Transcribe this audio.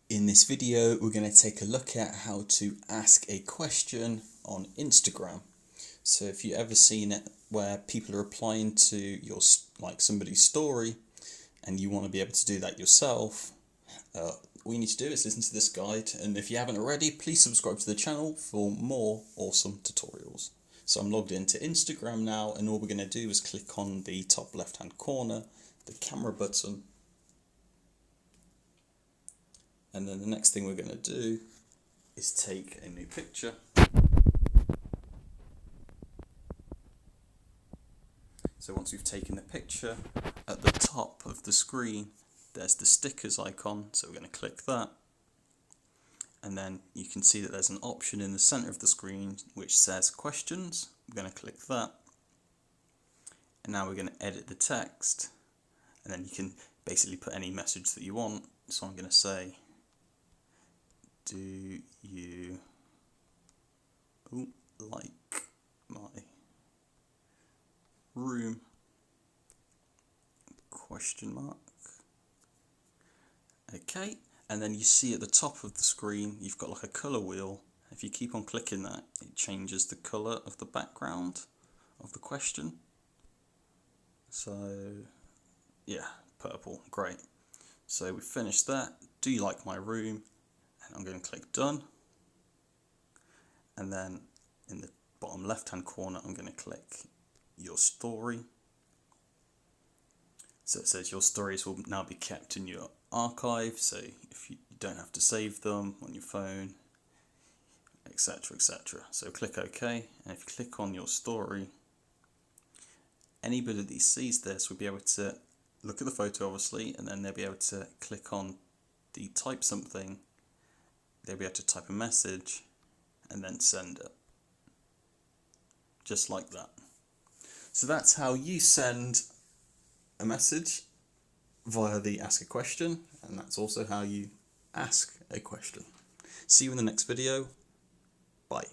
In this video, we're going to take a look at how to ask a question on Instagram. So if you've ever seen it where people are replying to your somebody's story and you want to be able to do that yourself, all you need to do is listen to this guide, and if you haven't already, please subscribe to the channel for more awesome tutorials. So I'm logged into Instagram now, and all we're going to do is click on the top left hand corner, the camera button. And then the next thing we're going to do is take a new picture. So once we've taken the picture, at the top of the screen there's the stickers icon, so we're going to click that. And then you can see that there's an option in the center of the screen which says questions. We're going to click that. And now we're going to edit the text, and then you can basically put any message that you want. So I'm going to say, do you like my room? Question mark. Okay, and then you see at the top of the screen you've got like a colour wheel. If you keep on clicking that, it changes the colour of the background of the question. So yeah, purple, great. So we've finished that. Do you like my room? And I'm going to click done. And then in the bottom left hand corner I'm going to click your story. So it says your stories will now be kept in your archive, so if you don't have to save them on your phone, etc, etc. So click OK, and if you click on your story, anybody that sees this will be able to look at the photo obviously, and then they'll be able to click on the type something, they'll be able to type a message and then send it. Just like that. So that's how you send a message via the ask a question, and that's also how you ask a question. See you in the next video. Bye.